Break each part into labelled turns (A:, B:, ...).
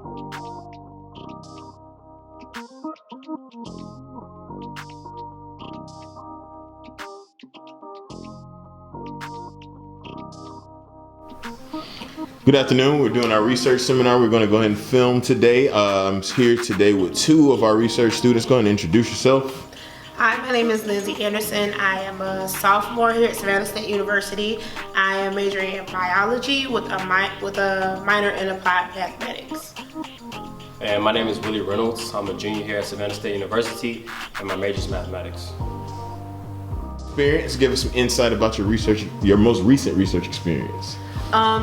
A: Good afternoon. We're doing our research seminar. We're going to go ahead and film today. I'm here today with two of our research students. Go ahead and introduce yourself.
B: Hi, my name is Lindsay Anderson. I am a sophomore here at Savannah State University. I am majoring in biology with a minor in applied mathematics.
C: And my name is Willie Reynolds. I'm a junior here at Savannah State University, and my major is mathematics.
A: Experience. Give us some insight about your most recent research experience.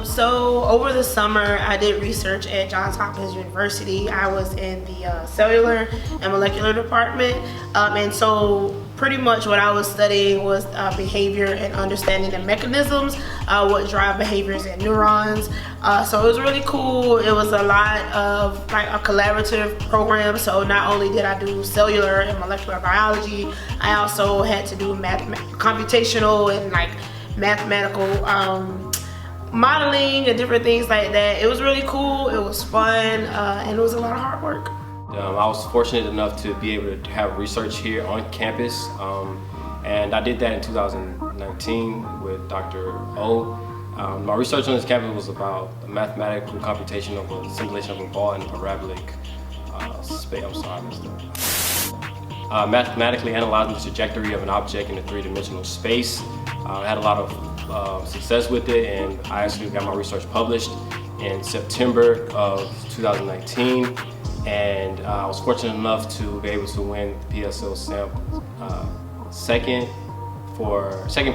B: So over the summer, I did research at Johns Hopkins University. I was in the cellular and molecular department, and so pretty much what I was studying was behavior and understanding the mechanisms, what drive behaviors in neurons. So it was really cool. It was a lot of like a collaborative program. So not only did I do cellular and molecular biology, I also had to do computational and like mathematical modeling and different things like that. It was really cool, it was fun, and it was a lot of hard work.
C: I was fortunate enough to be able to have research here on campus, and I did that in 2019 with Dr. O. My research on this campus was about the mathematical computation of a simulation of a ball in a parabolic space. I'm sorry, I messed up. Mathematically analyzing the trajectory of an object in a three-dimensional space. I had a lot of success with it, and I actually got my research published in September of 2019, and I was fortunate enough to be able to win the PSL SAMP second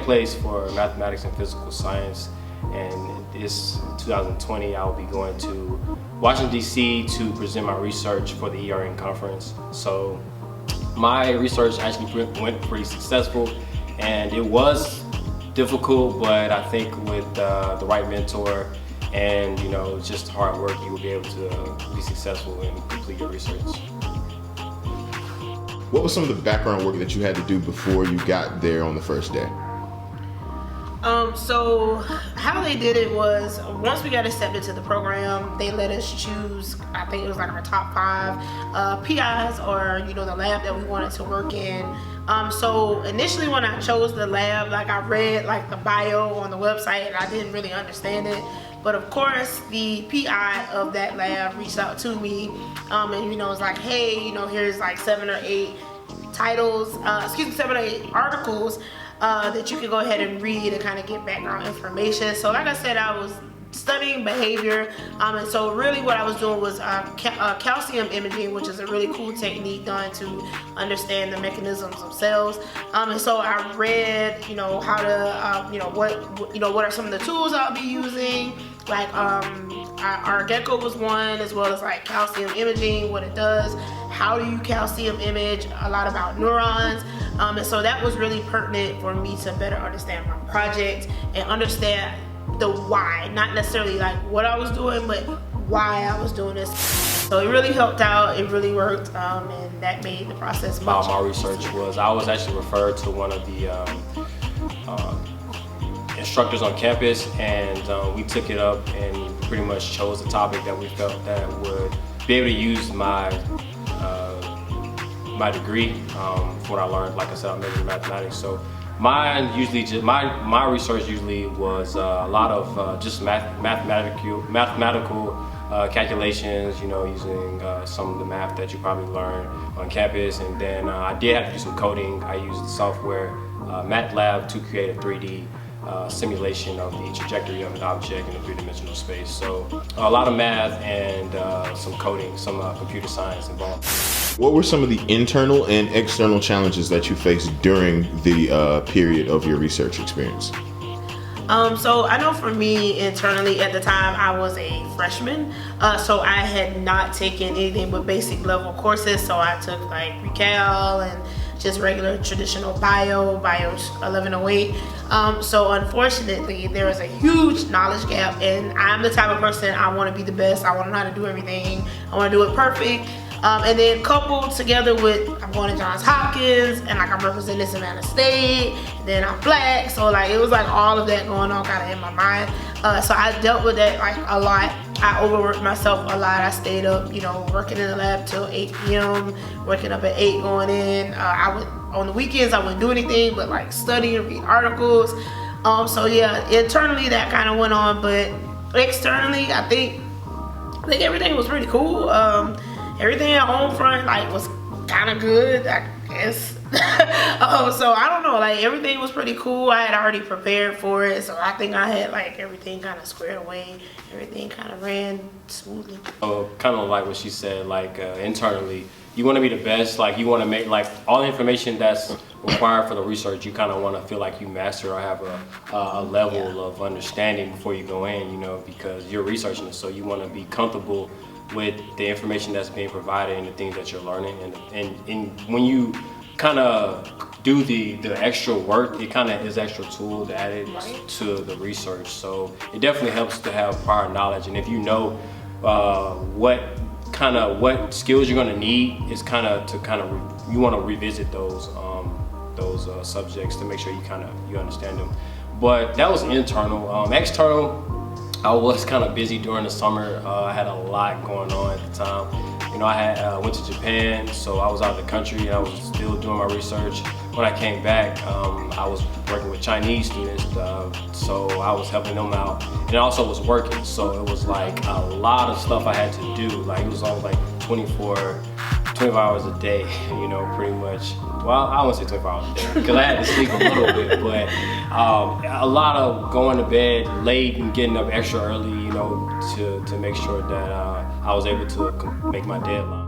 C: place for mathematics and physical science. And this 2020 I'll be going to Washington DC to present my research for the ERN conference. So my research actually went pretty successful, and it was difficult, but I think with the right mentor and just hard work, you will be able to be successful and complete your research.
A: What was some of the background work that you had to do before you got there on the first day?
B: So how they did it was, once we got accepted to the program, they let us choose, I think it was like our top 5 PIs or the lab that we wanted to work in. So initially when I chose the lab, like I read like the bio on the website and I didn't really understand it. But of course the PI of that lab reached out to me and was like, hey, here's like 7 or 8 titles, 7 or 8 articles that you can go ahead and read and kind of get background information. So like I said, I was studying behavior, and so really what I was doing was calcium imaging, which is a really cool technique done to understand the mechanisms of cells. And so I read, how to, what are some of the tools I'll be using. Like our gecko was one, as well as like calcium imaging, what it does, how do you calcium image, a lot about neurons. And so that was really pertinent for me to better understand my project and understand the why, not necessarily like what I was doing, but why I was doing this. So it really helped out, it really worked, and that made the process much
C: my research was, I was actually referred to one of the instructors on campus, and we took it up and pretty much chose the topic that we felt that would be able to use my degree for what I learned. Like I said, I majored in mathematics, so my research usually was a lot of just mathematical calculations, using some of the math that you probably learn on campus. And then I did have to do some coding. I used the software MATLAB to create a 3D simulation of the trajectory of an object in a three-dimensional space. So a lot of math and some coding, some computer science involved.
A: What were some of the internal and external challenges that you faced during the period of your research experience?
B: So I know for me internally at the time I was a freshman, so I had not taken anything but basic level courses. So I took like Recall and just regular traditional bio 1108. So unfortunately there was a huge knowledge gap, and I'm the type of person, I want to be the best, I want to know how to do everything, I want to do it perfect. And then coupled together with, I'm going to Johns Hopkins, and like I'm representing Savannah State, and then I'm black, so like it was like all of that going on kind of in my mind. So I dealt with that like a lot. I overworked myself a lot. I stayed up, you know, working in the lab till 8 p.m., waking up at 8 going in. On the weekends, I wouldn't do anything but like study and read articles. So yeah, internally that kind of went on, but externally, I think everything was pretty cool. Everything at home front like was kind of good, I guess. So I don't know, like everything was pretty cool. I had already prepared for it, so I think I had like everything kind of squared away. Everything kind of ran smoothly.
C: Kind of like what she said, like internally, you want to be the best. Like you want to make like all the information that's required for the research. You kind of want to feel like you master or have a level of understanding before you go in. You know, because you're researching it, so you want to be comfortable with the information that's being provided and the things that you're learning. And when you kind of do the extra work, it kind of is extra tools added to the research. So it definitely helps to have prior knowledge, and if you know what skills you're going to need, is you want to revisit those subjects to make sure you understand them. But that was internal. External, I was kind of busy during the summer. I had a lot going on at the time. You know, I went to Japan, so I was out of the country and I was still doing my research. When I came back, I was working with Chinese students, so I was helping them out, and I also was working. So it was like a lot of stuff I had to do. Like it was almost like 24 hours a day, you know, pretty much. Well, I won't say 24 hours a day because I had to sleep a little bit, but a lot of going to bed late and getting up extra early, you know, to make sure that I was able to make my deadline.